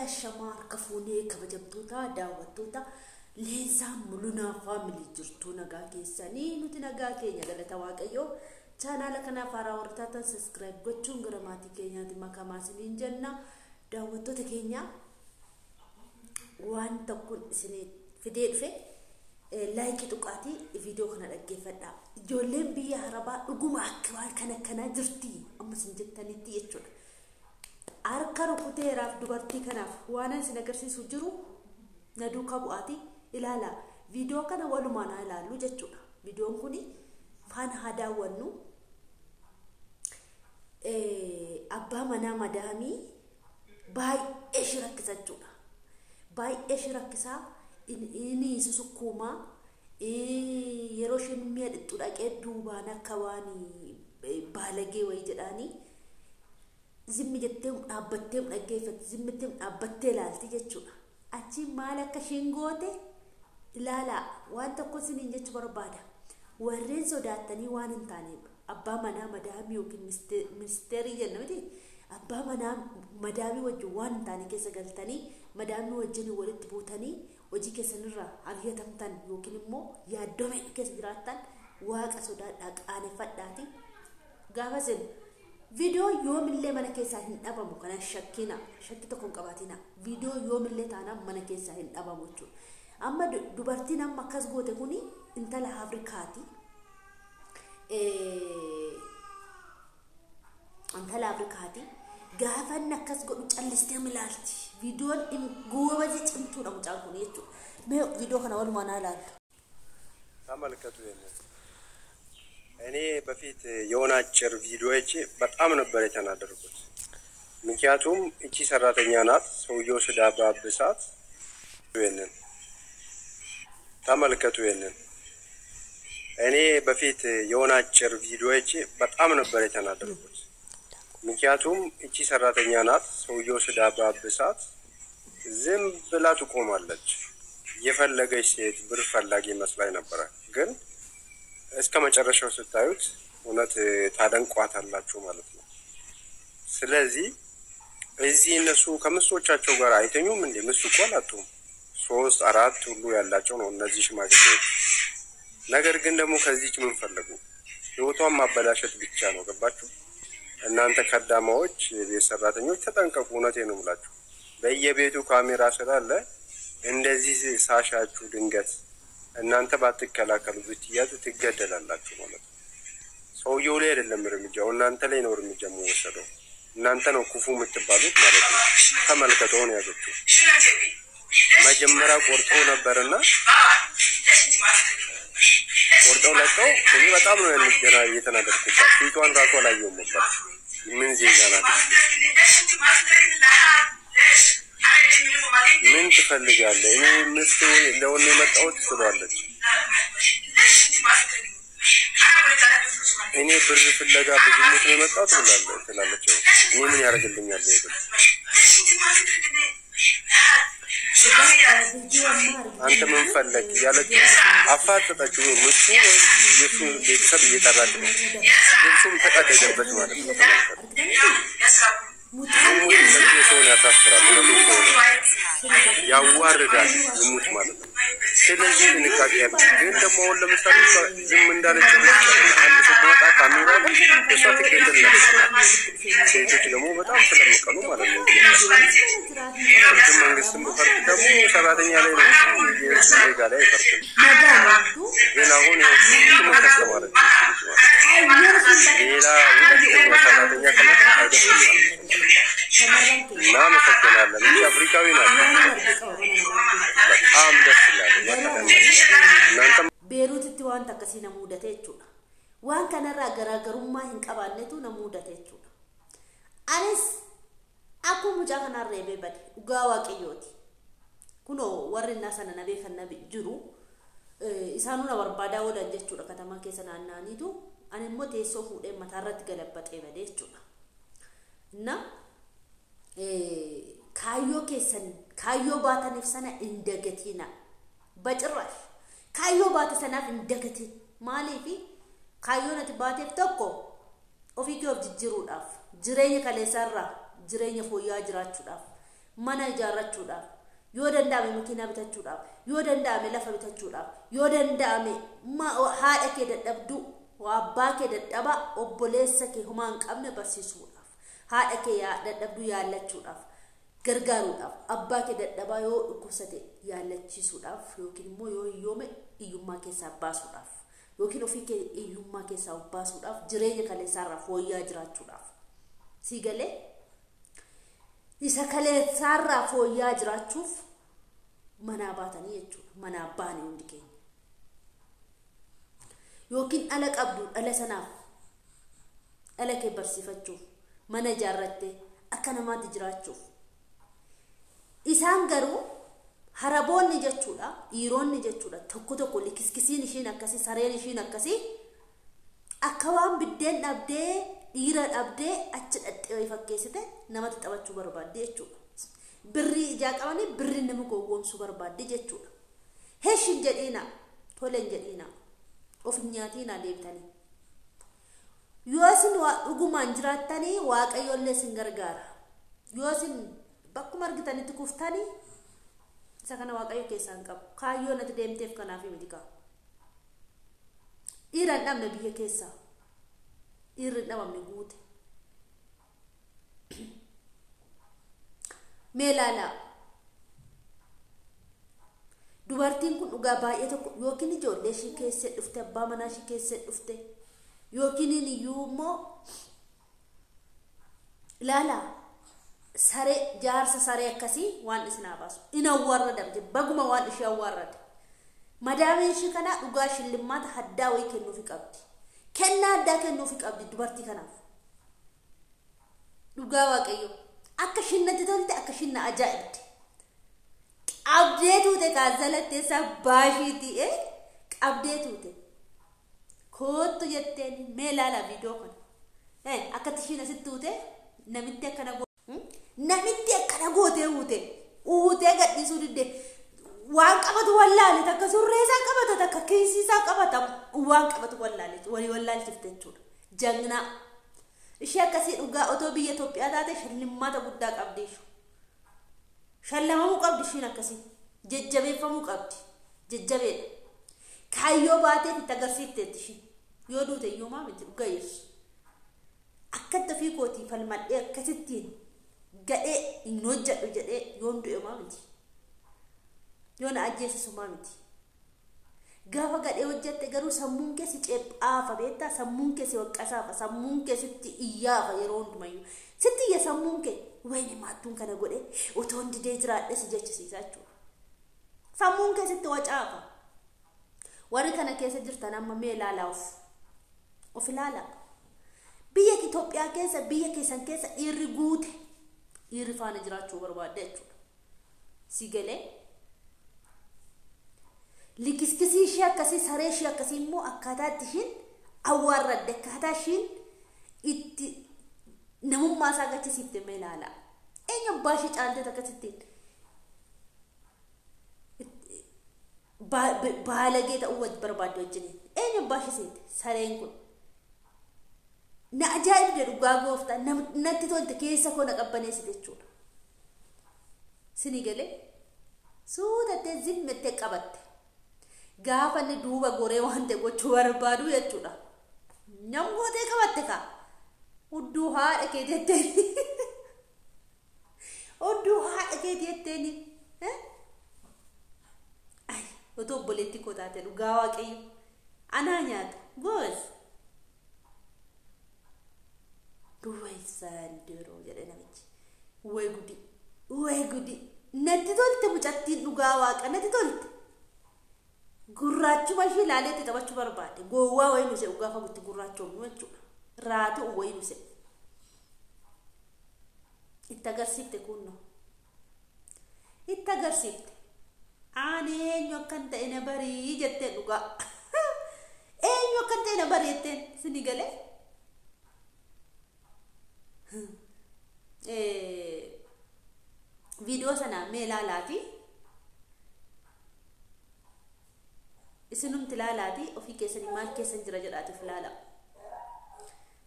Shamar kafuunee kabajamtoota daawwattoota leensaa mul'unaa faamilii jirtu nagaa keessanii nuti nagaa keenya galata waaqayyoo chaanaala kanaaf haaraa wartaatan subscribe gochuun gara maatii keenyaatti makamaa isiniin jenna daawwattoota keenya waan tokko isinii fidee dhufe like tuqaatii viidiyoo kana dhaggeeffadhaa ijoolleen biyya harabaa dhuguma akka waan kana jirti amma isin jettanitti jechuudha. Arka rukuteeraaf dubartii kanaaf waan isin agarsiisu jiru na duukaa bu'aati ilaala viidiyoo kana walumaan ilaallu jechuudha. Viidiyoon kuni faan haa daawwannu abbaa manaa madaamii baay'ee shirakkisa jechuudha. Baay'ee shirakkisaa inni susukkuuma yeroo isheen mi'a dhixxu dhaqee duubaan akka waan baalagee wayii jedhaanii zimmi jettee dhaabbattee dhaggeeffatti zimmitee dhaabbattee ilaalti jechuudha. Achi maal akka shingoote ilaala waan tokko isiniin jechuu barbaada. Warreen sodaatanii waan hin taaneef abbaa manaa madaamii yookiin ministeerii jenna miti abbaa manaa madaamii wajjin waan hin taane keessa galtanii madaamii wajjin walitti buutanii hojii keessanirraa ariyatamtan yookiin immoo yaaddomee keessa jiraattan waaqa sodaadhaa qaaneffadhaati gaafa senu. Video yoomillee mana keessaa hin dhabamu kana shakkina shakki tokko hin qabaatina video yoomillee taana mana keessaa hin dhabamu jechuudha. Amma dubartiin amma akkas goote kuni intala Afrikaati. Intala Afrikaati gaafa inni akkas godhu callistee milaalti videoon goobazi cimtuudha mucaan kun jechuudha. Mee video kana walumaan ilaallu. ተመልከቱ እኔ በፊት የሆነ አጭር ቪዲዮዎች በጣም ነበር የተናደርኩት ምክንያቱም እቺ ሰራተኛ ናት ሰውየው ስዳባብሳት ወነን ተመልከቱ እኔ በፊት የሆነ አጭር ቪዲዮዎች በጣም ነበር የተናደርኩት ምክንያቱም እቺ ሰራተኛ ናት ሰውየው ስዳባብሳት ዝም ብላ ትቆማለች የፈለገች ሴት ብር ፈላጊ መስላኝ ነበር ግን እስከ መጨረሻው ስታዩት እውነት ታደንቋታላችሁ ማለት ነው። ስለዚህ እዚህ እነሱ ከመስዎቻቸው ጋር አይተኙም እንዴ መስኮ አላጡም 3 4 ሁሉ ያላቸው ነው እነዚህ ሽማግሌዎች ነገር ግን ደግሞ ከዚህች ምን ፈለጉ ህይወቷን ማበላሸት ብቻ ነው ገባችሁ እናንተ ከዳማዎች የቤት ሰራተኞች ተጠንቀቁ እውነቴን ነው የምላችሁ በየቤቱ ካሜራ ስላለ እንደዚህ ሳሻችሁ ድንገት እናንተ ባትከላከሉ ብትያዙ ትገደላላችሁ ማለት ነው። ሰውየው ላይ አይደለም እርምጃው እናንተ ላይ ነው እርምጃው የሚወሰደው እናንተ ነው ኩፉ የምትባሉት ማለት ነው። ተመልከተው ነው ያዘችው መጀመሪያ ቆርጠው ነበርና ቆርጠው ለቀው እኔ በጣም ነው ያንገና እየተናደድኩት ፊቷን ራሷ ላይ ነበር ምን ዜጋ ናት ምን ትፈልጋለህ እኔ ምስቱ ለወኔ መጣሁት ትሏለች እኔ ብር ፍለጋ ብዙነት ነው መጣሁት ትላለች እኔ ምን ያደርግልኛል ይሄ አንተ ምን ፈለክ ያለች አፋጠጣችሁ ምስቱ የሱ ቤተሰብ እየጠራች ነው ልብሱም ተቀደደበት ማለት ነው ሙት ለሰውን ያሳፍራል ያዋርዳል ሙት ማለት ነው ስለዚህ ንቃቂ ያለ ግን ደግሞ ለምሳሌ ዝም እንዳለች አንድ ሰው ወጣ ካሜራ ላይ እሷ ትገደላለች ሴቶች ደግሞ በጣም ስለምቀኑ ማለት ነው መንግስት ምፈርድ ደግሞ ሰራተኛ ላይ ነው የዜጋ ላይ ይፈርድ ግን አሁን ምን ተሰማለች ሌላ ሰራተኛ ከመጣ አይደለም እና መሰከናለን እንጂ አፍሪካዊ ናቸው በጣም ደስ ይላል እናንተ ቤሩት ትዋን ተከሲና ሙደተ እቹዳ ዋን ከነራ ገራገሩማ እንቀባለቱ ነሙደተ እቹዳ አነስ አኩ ሙጫ ከናረ በበድ ጋዋቂዮቲ ኩኖ ወርና ሰነነ በፈነብ ጅሩ ኢሳኑና ወርባዳ ወዳጅ እቹዳ ከተማ ከሰናናኒቱ አነሞ ተሶ ፉደ መታረት ገለበጠ በደ እቹዳ እና ካዮ ከሰን ካዮ ባተነፍ ሰና እንደገቲና በጭራሽ ካዮ ባተሰናፍ እንደገቲ ማለፊ ካዮ ነት ባተፍ ተኮ ኦፊኪ ኦፍ ጅሩዳፍ ጅሬኛ ከለሰራ ጅሬኛ ፎያ ጅራቹዳፍ mana ijaarrachuudhaaf, yoo danda'ame makiinaa bitachuudhaaf, yoo danda'ame lafa bitachuudhaaf, yoo danda'ame haadha kee dadhabduu, abbaa kee dadhabaa, obboleessa kee homaa hin qabne barsiisuudhaaf, haadha kee dadhabduu yaallachuudhaaf, gargaaruudhaaf, abbaa kee dadhabaa yoo dhukkubsate yaallachiisuudhaaf, yookiin immoo yoo hiyyoome hiyyummaa keessaa baasuudhaaf, yookiin ofii kee hiyyummaa keessaa baasuudhaaf, jireenya kaleessaarraa fooyya'aa jiraachuudhaaf. Si galee isa kaleessaarraa fooyya'aa jiraachuuf manaa baatanii jechuudha. Manaa baane hundi keenya. Yookiin dhala qabdu dhala sanaaf dhala kee barsiifachuuf mana ijaarrattee akka namaatti jiraachuuf. Isaan garuu haraboonni jechuudha, dhiironni jechuudha, tokko tokko likiskisiin ishiin akkasii, sareen ishiin akkasii akka waan biddeen dhabdee dhiira dhabdee achi dhadhee fakkeessite namatti taphachuu barbaadde jechuudha. Birrii ijaa qabanii birrii nama gowwoomsuu barbaadde jechuudha. Heeshin jedhiina, toleen jedhiina, of nyaatiina deebitanii. Yoo isin dhugumaan jiraattanii Waaqayyoollee isin gargaara. Yoo isin bakkuma argitanitti kuftanii isa kana Waaqayyo keessaa hin qabu. Kaayyoon ati deemteef kanaaf miti kaa. Dhiira hin dhabne biyya keessaa. Dhiirri hin dhabamne guute. Mee ilaalaa. Dubartiin kun dhugaa baay'ee tokko yookiin ijoollee ishii keessee dhufte, abbaa manaa ishii keessee dhufte, yookiin iyyuu immoo ilaalaa. Saree jaarsa saree akkasii waan isin baasu in awwaarradamte baguma waan ishee awwaarrade madaameen ishii kana dhugaa shillimmaata haddaa wayii kennuufi qabdi, kennaa addaa kennuufi qabdi dubartii kanaaf. Dhugaa Waaqayyo akka shinnatti tolte, akka shinna ajaa'ibdi qabdee tuute kaazalattee sabbaashiiti qabdee tuute koottu jetteen. Mee ilaalaa viidiyoo kana akkatti shiin asitti tuute namitti akkana namitti akkana gootee uutee gadhiisuu didde waan qabatu wallaale takka surree isaa qabata takka kiisii isaa qabata waan qabatu wallaale walii wallaalchifte jechuudha. Jagnaa ishee akkasii dhugaa otoo biyya Itoophiyaa taate shallimmaata guddaa qabdi. Shallamamuu qabdi ishiin akkasii, jajjabeeffamuu qabdi. Jajjabeedha. Kaayyoo baatee itti agarsiifteetti ishiin yoo duute iyyuu maa miti dhugaa yeessu. Akkatti ofii kootii falmadhee akkasittiin gadhee hin hojjedhu jedhee yoon du'e maa miti, yoon ajjeesisu maa miti. Gaafa gadhee hojjette garuu sammuun keessi cephaafa beektaa, sammuun keessi waqqasaafa, sammuun keessi iyyaafa yeroo hundumayyuu. Sitti iyya sammuun kee wayni maattuun kana godhe otoo hin didee jiraadhe si jechisiisa jechuudha. Sammuun keessatti wacaafa. Warri kana keessa jirtan amma mee ilaalaa of ilaalaa. Biyya Itoophiyaa keessa, biyya keessan keessa dhiirri guute, dhiirri faana jiraachuu barbaadde jechuudha. Si galee likiskisii ishee akkasii, saree ishee akkasii immoo akkaataa itti ishiin awwaarradde, akkaataa ishiin itti namummaa isaa agarsiifte mee ilaalaa. Eenyu abbaa ishee caaltee akkasittiin baalagee ta'uu barbaadde wajjiniin. Eenyu abbaa ishee seete sareen kun. Na ajaa'ibde dhugaa gooftaa natti tolte keessa koo na qabbaneessite jechuudha. Sini galee suutattee zimmettee qabatte. Gaafa inni duuba goree waan ta'e gochuu barbaadu jechuudha. Namgootee qabatte kaa. Hudduu haadha kee jetteeni. Hudduu haadha kee jetteeni. Ay, otoo obboleetti koo taate dhugaa Waaqayyo. Anaa nyaata goos. Way sandero jedhe namichi. Way gudi. Natti tolte mucattiin dhugaa Waaqa natti tolte. Gurraachuma ishee ilaalee itti taphachuu barbaade. Gowwaa wayii nuse gaafa gutti gurraachoomnu jechuudha. Raatu wayii nuse. Itti agarsiifte kunno. Itti agarsiifte. Ani eenyu akkan ta'e na barii jettee dhugaa. Eenyu akkan ta'e na barii jetteen sini galee. Video sana mee ilaalaati. Isinumti ilaalaati ofii keessanii maal keessan jira jedhaatiif ilaala.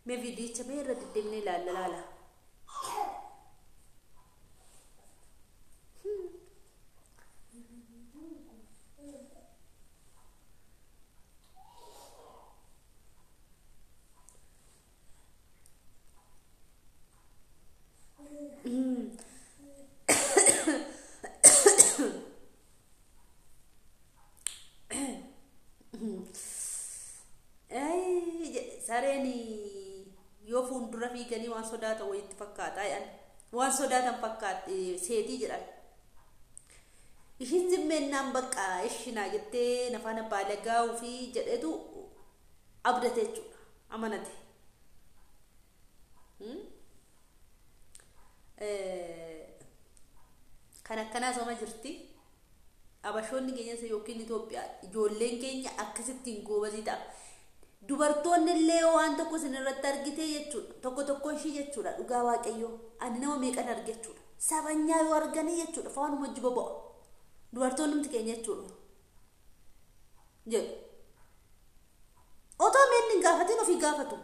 Mee viidiyicha mee irra deddeebinee ilaalla. Sareeni yoo fuuldura fiiganii waan sodaatan wayitti fakkaata waan sodaatan fakkaate seetii jedhan ishin zimmennaan bakka ishinaa jettee nafana baalagaa fi jedhetu abdate jechuudha amanate kan akkanaa soma jirti abashoonni keenya yookiin Itoophiyaa ijoolleen keenya akkasittiin goobasii ta'a dubartoonni illee waan tokko sinirratti argite jechuudha tokko tokko ishii jechuudha dhugaa waaqayyoo ani nama meeqan arge jechuudha sabanyaa yoo arganii jechuudha faanuma wajji bobo'a dubartoonni mti keenya jechuudha jedhu otoo meenni gaafatiin ofii gaafatu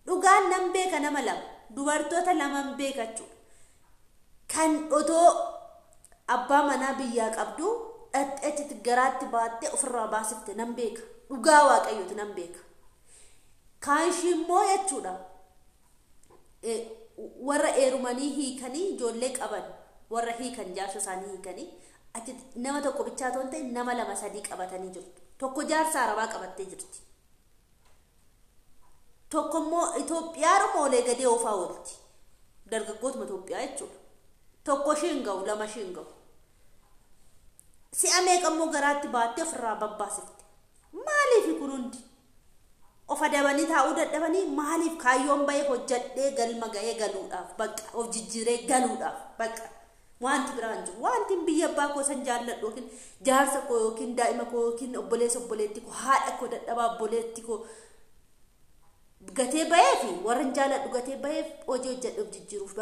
dhugaan nan beeka nama lama dubartoota laman beeka jechuudha kan otoo abbaa manaa biyyaa qabdu dhattee garaatti baattee ofirraa baasifte nan beeka dhugaa waaqayyooti nan beeka kaanshi immoo jechuudha warra eerumanii hiikanii ijoollee qaban warra hiikan jaarsa isaanii hiikanii achi nama tokko bichaa toonte nama lama sadii qabatanii jirtu tokko jaarsa arabaa qabattee jirti tokko immoo Itoophiyaa rumoolee gadee oofaa oolti dargaggootuma Itoophiyaa jechuudha tokko shiin ga'u lama shiin ga'u si'a meeqammoo garaatti baattee ofirraa babbaasifte maaliif kun hundi of adabanii taa'uu dadhabanii maaliif kaayyoon bahee hojjadhee galma ga'ee galuudhaaf bakka of jijjiiree galuudhaaf bakka wanti biraan jiru wanti biyya abbaa koo san jaalladhu yookiin jaarsa koo yookiin daa'ima koo yookiin obboleetti koo haadha koo dadhabaa obboleetti koo gatee bahee fi warra jaalladhu gatee bahee hojii hojjadhuuf jijjiiruuf